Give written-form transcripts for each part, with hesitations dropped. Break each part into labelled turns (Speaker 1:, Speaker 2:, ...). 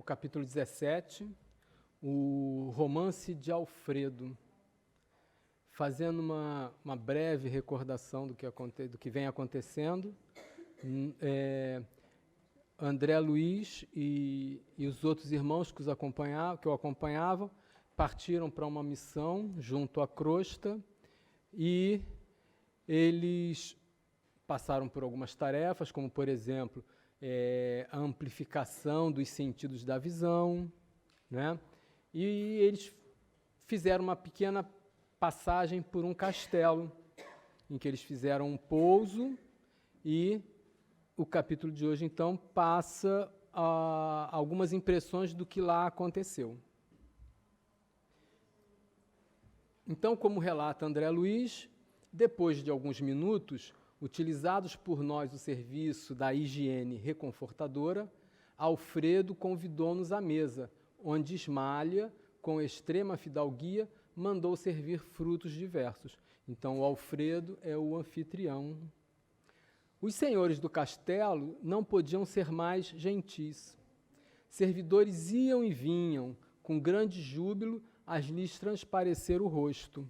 Speaker 1: capítulo 17, o romance de Alfredo, fazendo uma breve recordação do que vem acontecendo. André Luiz e os outros irmãos que o acompanhavam partiram para uma missão junto à crosta e eles passaram por algumas tarefas, como, por exemplo, a amplificação dos sentidos da visão, né? E eles fizeram uma pequena passagem por um castelo, em que eles fizeram um pouso, e o capítulo de hoje, então, passa algumas impressões do que lá aconteceu. Então, como relata André Luiz, depois de alguns minutos, utilizados por nós o serviço da higiene reconfortadora, Alfredo convidou-nos à mesa, onde Ismália, com extrema fidalguia, mandou servir frutos diversos. Então, o Alfredo é o anfitrião. Os senhores do castelo não podiam ser mais gentis. Servidores iam e vinham, com grande júbilo, a lhes transparecer o rosto.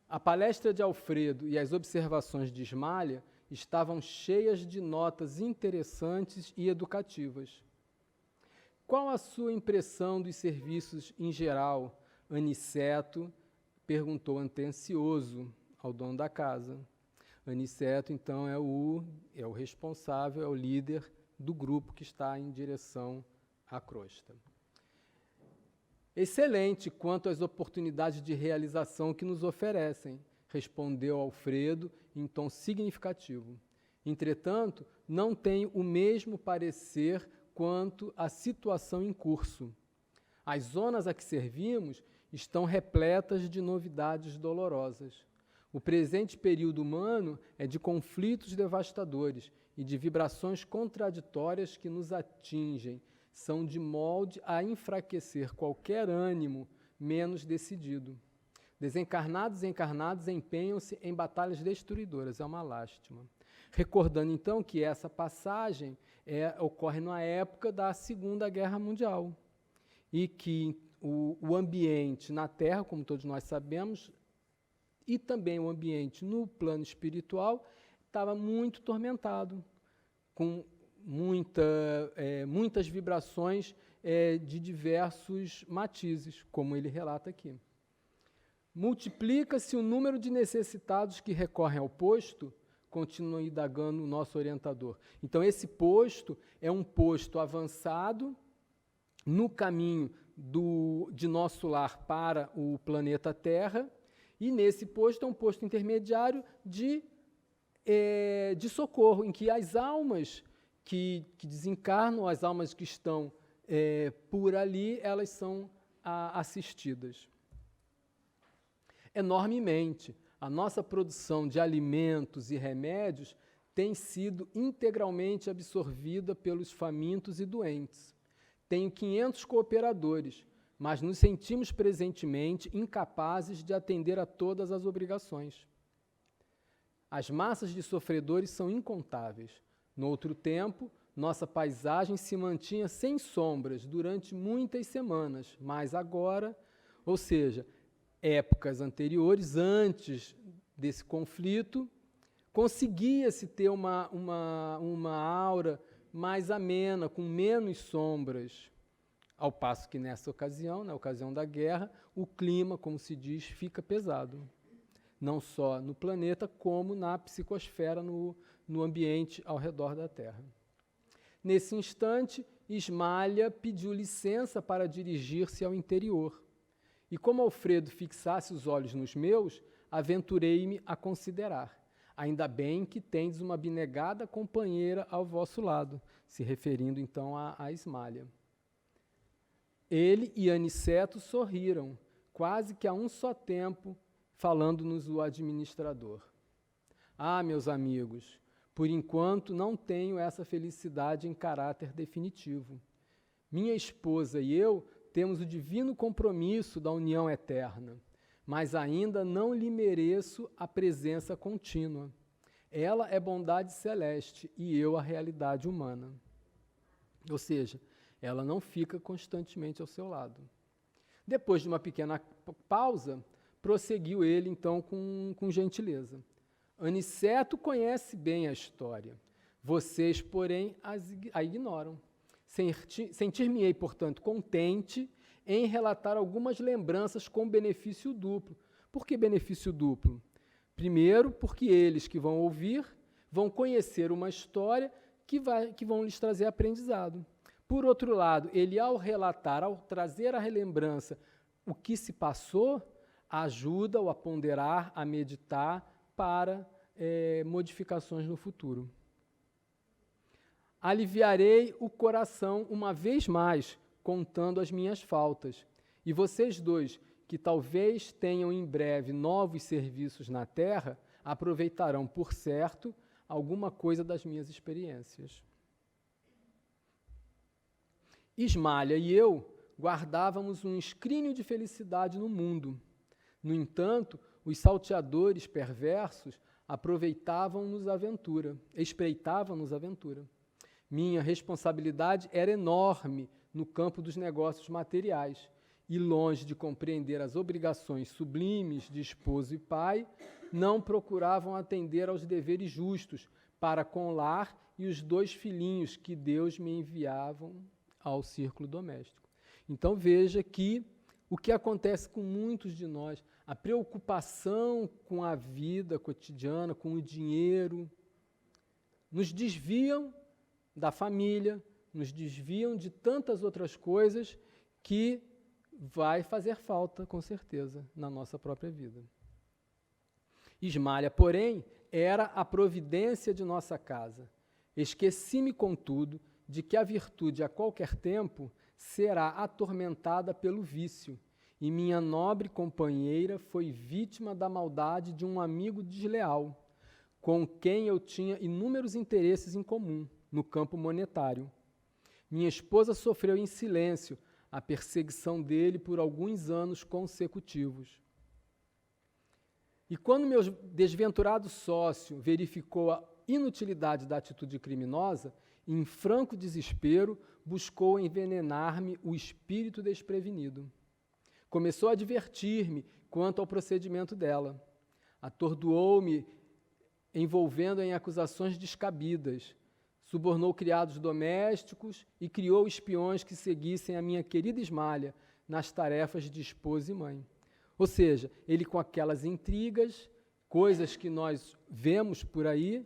Speaker 1: A palestra de Alfredo e as observações de Ismália estavam cheias de notas interessantes e educativas. Qual a sua impressão dos serviços em geral? Aniceto perguntou atencioso ao dono da casa. Aniceto, então, é o responsável, é o líder do grupo que está em direção à crosta. Excelente quanto às oportunidades de realização que nos oferecem, respondeu Alfredo em tom significativo. Entretanto, não tenho o mesmo parecer quanto à situação em curso. As zonas a que servimos estão repletas de novidades dolorosas. O presente período humano é de conflitos devastadores e de vibrações contraditórias que nos atingem, são de molde a enfraquecer qualquer ânimo menos decidido. Desencarnados e encarnados empenham-se em batalhas destruidoras, é uma lástima. Recordando, então, que essa passagem ocorre na época da Segunda Guerra Mundial e que o ambiente na Terra, como todos nós sabemos, e também o ambiente no plano espiritual, estava muito tormentado, com muitas vibrações de diversos matizes, como ele relata aqui. Multiplica-se o número de necessitados que recorrem ao posto, continua indagando o nosso orientador. Então, esse posto é um posto avançado no caminho de nosso lar para o planeta Terra, e nesse posto é um posto intermediário de socorro, em que as almas que desencarnam, as almas que estão por ali, elas são assistidas. Enormemente, a nossa produção de alimentos e remédios tem sido integralmente absorvida pelos famintos e doentes. Tenho 500 cooperadores, mas nos sentimos presentemente incapazes de atender a todas as obrigações. As massas de sofredores são incontáveis. No outro tempo, nossa paisagem se mantinha sem sombras durante muitas semanas, mas agora, ou seja, épocas anteriores, antes desse conflito, conseguia-se ter uma aura mais amena, com menos sombras, ao passo que nessa ocasião, na ocasião da guerra, o clima, como se diz, fica pesado, não só no planeta, como na psicosfera, no ambiente ao redor da Terra. Nesse instante, Ismália pediu licença para dirigir-se ao interior. E como Alfredo fixasse os olhos nos meus, aventurei-me a considerar. Ainda bem que tendes uma abnegada companheira ao vosso lado, se referindo então a Ismália. Ele e Aniceto sorriram, quase que a um só tempo, falando-nos o administrador. Ah, meus amigos, por enquanto não tenho essa felicidade em caráter definitivo. Minha esposa e eu temos o divino compromisso da união eterna, mas ainda não lhe mereço a presença contínua. Ela é bondade celeste e eu a realidade humana. Ou seja, Ela não fica constantemente ao seu lado. Depois de uma pequena pausa, prosseguiu ele, então, com gentileza. Aniceto conhece bem a história. Vocês, porém, a ignoram. Sentir-me-ei, portanto, contente em relatar algumas lembranças com benefício duplo. Por que benefício duplo? Primeiro, porque eles que vão ouvir vão conhecer uma história que vão lhes trazer aprendizado. Por outro lado, ele, ao relatar, ao trazer à relembrança o que se passou, ajuda-o a ponderar, a meditar para modificações no futuro. Aliviarei o coração uma vez mais, contando as minhas faltas. E vocês dois, que talvez tenham em breve novos serviços na terra, aproveitarão, por certo, alguma coisa das minhas experiências. Ismalha e eu guardávamos um escrínio de felicidade no mundo. No entanto, os salteadores perversos espreitavam-nos a aventura. Minha responsabilidade era enorme no campo dos negócios materiais, e longe de compreender as obrigações sublimes de esposo e pai, não procuravam atender aos deveres justos para com o lar e os 2 filhinhos que Deus me enviavam ao círculo doméstico. Então veja que o que acontece com muitos de nós, a preocupação com a vida cotidiana, com o dinheiro, nos desviam da família, nos desviam de tantas outras coisas que vai fazer falta, com certeza, na nossa própria vida. Ismalha, porém, era a providência de nossa casa. Esqueci-me, contudo, de que a virtude, a qualquer tempo, será atormentada pelo vício, e minha nobre companheira foi vítima da maldade de um amigo desleal, com quem eu tinha inúmeros interesses em comum no campo monetário. Minha esposa sofreu em silêncio a perseguição dele por alguns anos consecutivos. E quando meu desventurado sócio verificou a inutilidade da atitude criminosa, em franco desespero, buscou envenenar-me o espírito desprevenido. Começou a advertir-me quanto ao procedimento dela. Atordoou-me, envolvendo em acusações descabidas. Subornou criados domésticos e criou espiões que seguissem a minha querida Ismalha nas tarefas de esposa e mãe. Ou seja, ele com aquelas intrigas, coisas que nós vemos por aí,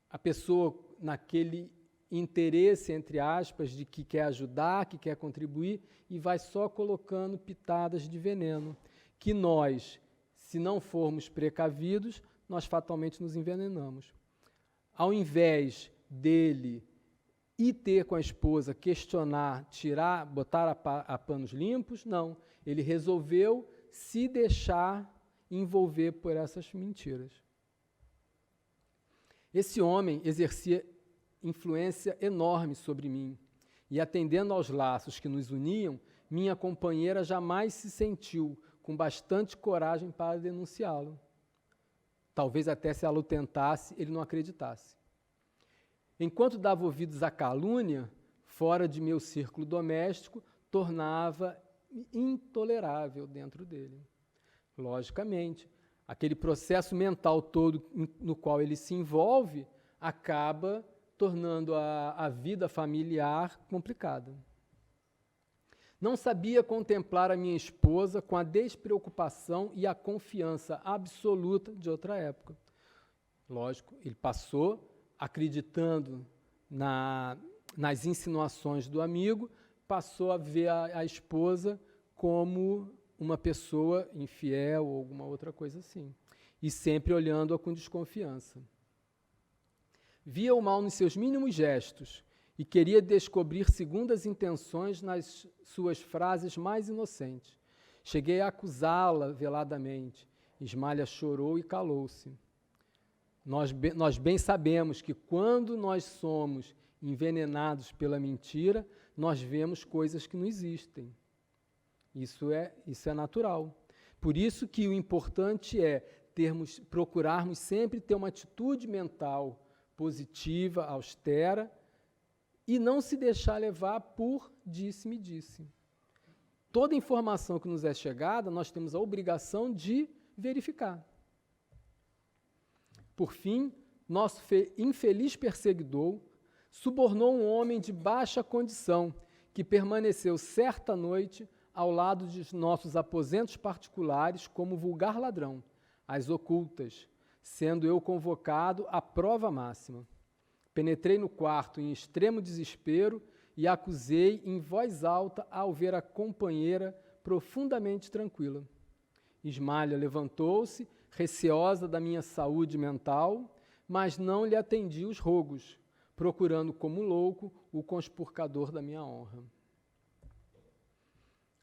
Speaker 1: a pessoa naquele interesse, entre aspas, de que quer ajudar, que quer contribuir, e vai só colocando pitadas de veneno, que nós, se não formos precavidos, nós fatalmente nos envenenamos. Ao invés dele ir ter com a esposa, questionar, tirar, botar a panos limpos, não. Ele resolveu se deixar envolver por essas mentiras. Esse homem exercia influência enorme sobre mim, e atendendo aos laços que nos uniam, minha companheira jamais se sentiu com bastante coragem para denunciá-lo. Talvez até se ela o tentasse, ele não acreditasse. Enquanto dava ouvidos à calúnia, fora de meu círculo doméstico, tornava intolerável dentro dele. Logicamente, aquele processo mental todo no qual ele se envolve acaba tornando a vida familiar complicada. Não sabia contemplar a minha esposa com a despreocupação e a confiança absoluta de outra época. Lógico, ele passou acreditando nas insinuações do amigo, passou a ver a esposa como uma pessoa infiel ou alguma outra coisa assim, e sempre olhando-a com desconfiança. Via o mal nos seus mínimos gestos e queria descobrir segundas intenções nas suas frases mais inocentes. Cheguei a acusá-la veladamente. Ismalha chorou e calou-se. Nós bem sabemos que quando nós somos envenenados pela mentira, nós vemos coisas que não existem. Isso é natural. Por isso que o importante é procurarmos sempre ter uma atitude mental positiva, austera, e não se deixar levar por disse-me-disse. Toda informação que nos é chegada, nós temos a obrigação de verificar. Por fim, nosso infeliz perseguidor subornou um homem de baixa condição, que permaneceu certa noite ao lado de nossos aposentos particulares como vulgar ladrão, às ocultas, sendo eu convocado à prova máxima. Penetrei no quarto em extremo desespero e acusei em voz alta ao ver a companheira profundamente tranquila. Ismália levantou-se, receosa da minha saúde mental, mas não lhe atendi os rogos, procurando como louco o conspurcador da minha honra.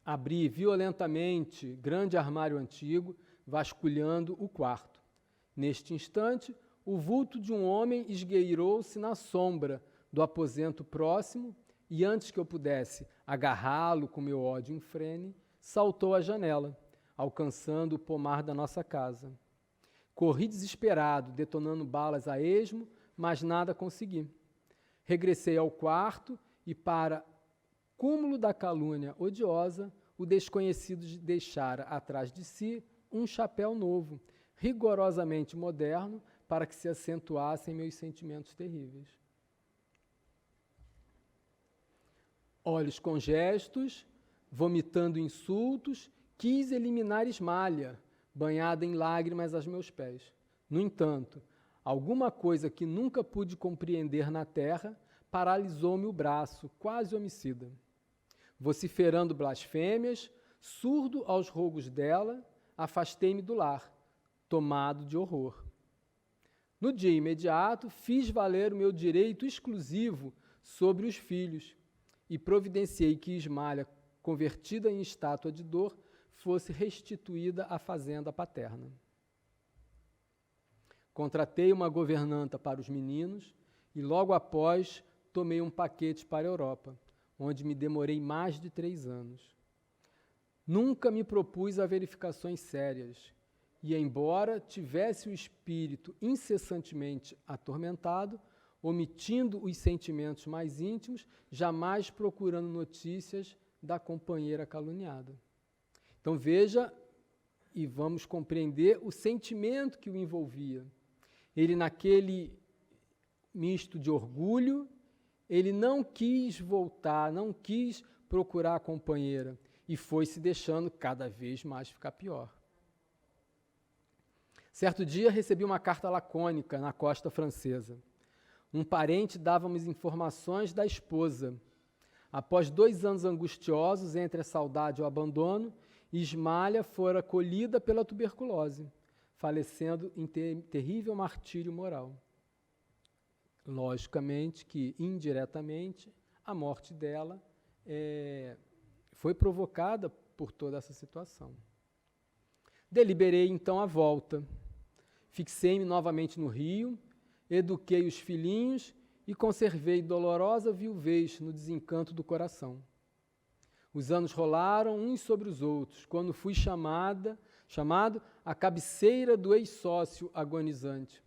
Speaker 1: Abri violentamente grande armário antigo, vasculhando o quarto. Neste instante, o vulto de um homem esgueirou-se na sombra do aposento próximo e, antes que eu pudesse agarrá-lo com meu ódio infrene, saltou à janela, alcançando o pomar da nossa casa. Corri desesperado, detonando balas a esmo, mas nada consegui. Regressei ao quarto e, para cúmulo da calúnia odiosa, o desconhecido deixara atrás de si um chapéu novo, rigorosamente moderno, para que se acentuassem meus sentimentos terríveis. Olhos congestos, vomitando insultos, quis eliminar Ismália, banhada em lágrimas aos meus pés. No entanto, alguma coisa que nunca pude compreender na terra paralisou-me o braço, quase homicida. Vociferando blasfêmias, surdo aos rogos dela, afastei-me do lar, tomado de horror. No dia imediato, fiz valer o meu direito exclusivo sobre os filhos e providenciei que Ismália, convertida em estátua de dor, fosse restituída à fazenda paterna. Contratei uma governanta para os meninos e, logo após, tomei um paquete para a Europa, onde me demorei mais de 3 anos. Nunca me propus a verificações sérias e, embora tivesse o espírito incessantemente atormentado, omitindo os sentimentos mais íntimos, jamais procurando notícias da companheira caluniada. Então veja e vamos compreender o sentimento que o envolvia. Ele, naquele misto de orgulho, ele não quis voltar, não quis procurar a companheira e foi se deixando cada vez mais ficar pior. Certo dia recebi uma carta lacônica na costa francesa. Um parente dava-me informações da esposa. Após 2 anos angustiosos entre a saudade e o abandono, Ismália fora colhida pela tuberculose, falecendo em terrível martírio moral. Logicamente que, indiretamente, a morte dela foi provocada por toda essa situação. Deliberei, então, a volta. Fixei-me novamente no Rio, eduquei os filhinhos e conservei dolorosa viuvez no desencanto do coração. Os anos rolaram uns sobre os outros, quando fui chamado à cabeceira do ex-sócio agonizante.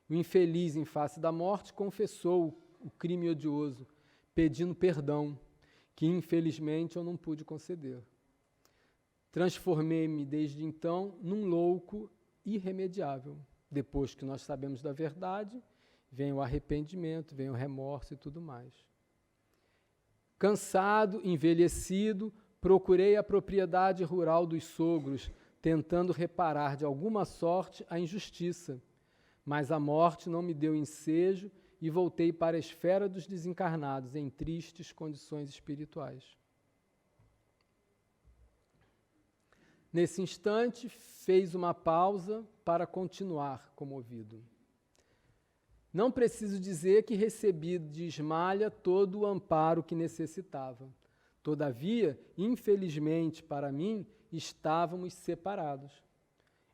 Speaker 1: O infeliz, em face da morte, confessou o crime odioso, pedindo perdão, que infelizmente eu não pude conceder. Transformei-me desde então num louco irremediável. Depois que nós sabemos da verdade, vem o arrependimento, vem o remorso e tudo mais. Cansado, envelhecido, procurei a propriedade rural dos sogros, tentando reparar de alguma sorte a injustiça, mas a morte não me deu ensejo e voltei para a esfera dos desencarnados, em tristes condições espirituais. Nesse instante, fez uma pausa para continuar comovido. Não preciso dizer que recebi de Ismália todo o amparo que necessitava. Todavia, infelizmente para mim, estávamos separados.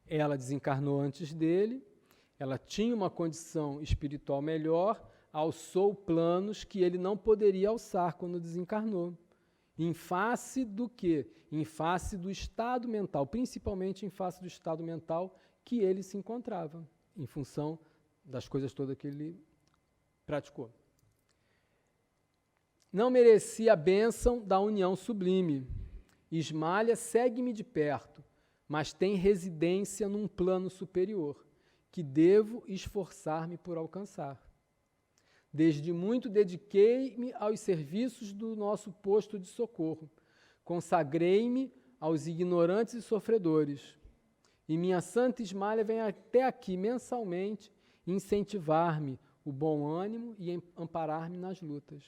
Speaker 1: Ela desencarnou antes dele, ela tinha uma condição espiritual melhor, alçou planos que ele não poderia alçar quando desencarnou. Em face do quê? Em face do estado mental, principalmente em face do estado mental que ele se encontrava, em função das coisas todas que ele praticou. Não mereci a bênção da união sublime. Ismalha segue-me de perto, mas tem residência num plano superior, que devo esforçar-me por alcançar. Desde muito dediquei-me aos serviços do nosso posto de socorro, consagrei-me aos ignorantes e sofredores, e minha santa Ismalha vem até aqui mensalmente incentivar-me o bom ânimo e amparar-me nas lutas.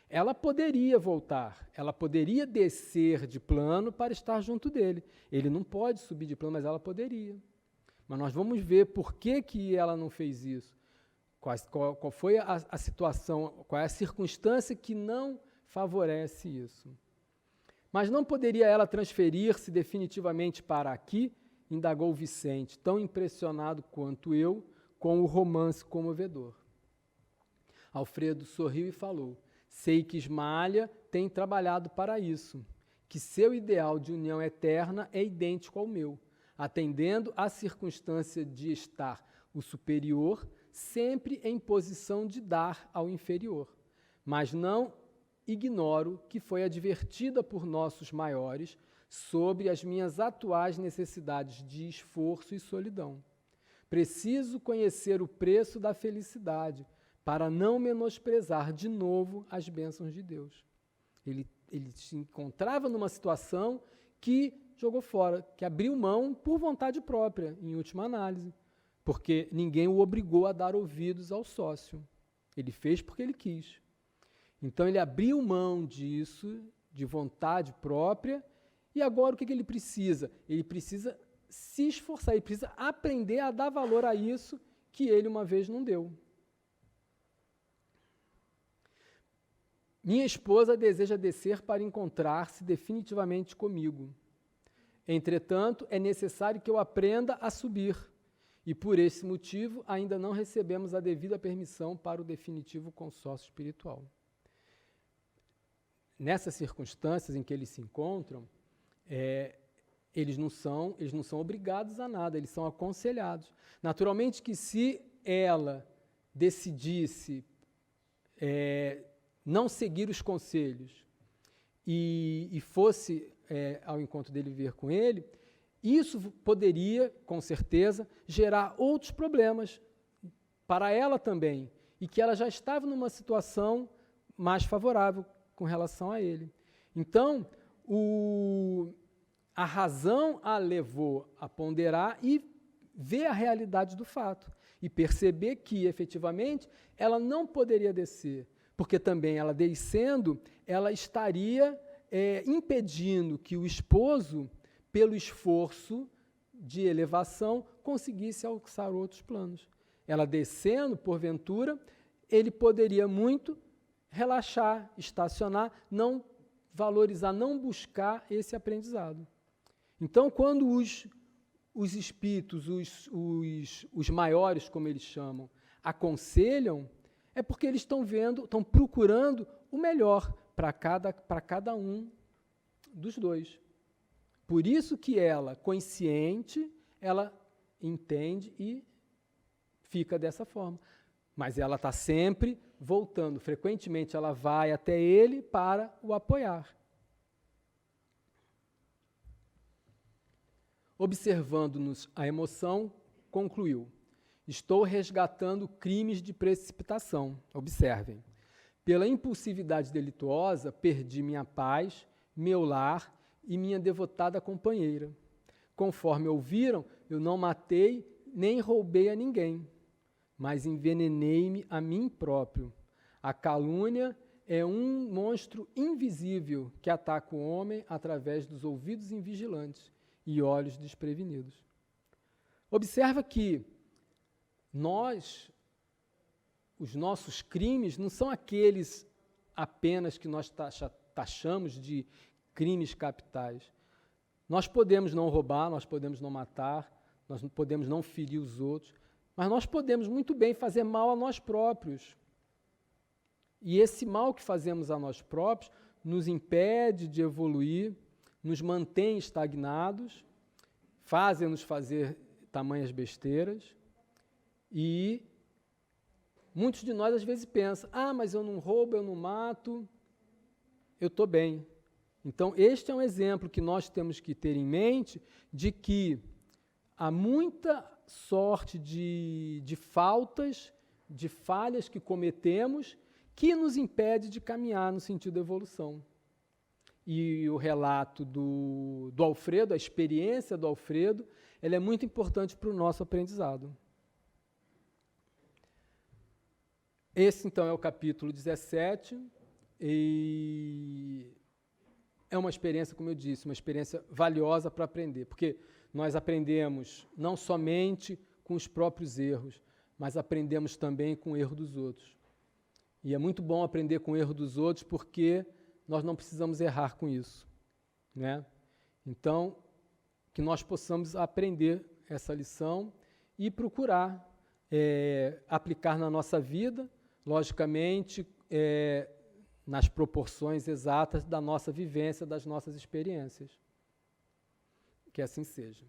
Speaker 1: Ela poderia voltar, ela poderia descer de plano para estar junto dele. Ele não pode subir de plano, mas ela poderia. Mas nós vamos ver por que ela não fez isso. Qual foi a situação, qual é a circunstância que não favorece isso. Mas não poderia ela transferir-se definitivamente para aqui? Indagou Vicente, tão impressionado quanto eu com o romance comovedor. Alfredo sorriu e falou: sei que Ismalha tem trabalhado para isso, que seu ideal de união eterna é idêntico ao meu, atendendo à circunstância de estar o superior sempre em posição de dar ao inferior. Mas não ignoro que foi advertida por nossos maiores sobre as minhas atuais necessidades de esforço e solidão. Preciso conhecer o preço da felicidade para não menosprezar de novo as bênçãos de Deus. Ele se encontrava numa situação que jogou fora, que abriu mão por vontade própria, em última análise, porque ninguém o obrigou a dar ouvidos ao sócio. Ele fez porque ele quis. Então ele abriu mão disso, de vontade própria, e agora o que ele precisa? Ele precisa se esforçar, ele precisa aprender a dar valor a isso que ele uma vez não deu. Minha esposa deseja descer para encontrar-se definitivamente comigo. Entretanto, é necessário que eu aprenda a subir, e por esse motivo ainda não recebemos a devida permissão para o definitivo consórcio espiritual. Nessas circunstâncias em que eles se encontram, eles não são obrigados a nada, eles são aconselhados. Naturalmente que se ela decidisse não seguir os conselhos e fosse ao encontro dele vir com ele, isso poderia, com certeza, gerar outros problemas para ela também, e que ela já estava numa situação mais favorável com relação a ele. Então, a razão a levou a ponderar e ver a realidade do fato, e perceber que, efetivamente, ela não poderia descer, porque também ela descendo, ela estaria impedindo que o esposo, pelo esforço de elevação, conseguisse alcançar outros planos. Ela descendo, porventura, ele poderia muito relaxar, estacionar, não valorizar, não buscar esse aprendizado. Então, quando os espíritos, os maiores, como eles chamam, aconselham, é porque eles estão procurando o melhor para cada um dos dois. Por isso que ela, consciente, ela entende e fica dessa forma. Mas ela está sempre voltando, frequentemente ela vai até ele para o apoiar. Observando-nos a emoção, concluiu: estou resgatando crimes de precipitação. Observem. Pela impulsividade delituosa, perdi minha paz, meu lar e minha devotada companheira. Conforme ouviram, eu não matei nem roubei a ninguém, mas envenenei-me a mim próprio. A calúnia é um monstro invisível que ataca o homem através dos ouvidos invigilantes e olhos desprevenidos. Observa que os nossos crimes não são aqueles apenas que nós taxamos de crimes capitais. Nós podemos não roubar, nós podemos não matar, nós podemos não ferir os outros, mas nós podemos muito bem fazer mal a nós próprios. E esse mal que fazemos a nós próprios nos impede de evoluir, nos mantém estagnados, fazem-nos fazer tamanhas besteiras e Muitos de nós às vezes pensam, mas eu não roubo, eu não mato, eu estou bem. Então, este é um exemplo que nós temos que ter em mente de que há muita sorte de faltas, de falhas que cometemos, que nos impede de caminhar no sentido da evolução. E o relato do Alfredo, a experiência do Alfredo, ela é muito importante para o nosso aprendizado. Esse, então, é o capítulo 17, e é uma experiência, como eu disse, uma experiência valiosa para aprender, porque nós aprendemos não somente com os próprios erros, mas aprendemos também com o erro dos outros. E é muito bom aprender com o erro dos outros, porque nós não precisamos errar com isso, né? Então, que nós possamos aprender essa lição e procurar aplicar na nossa vida, logicamente, nas proporções exatas da nossa vivência, das nossas experiências. Que assim seja.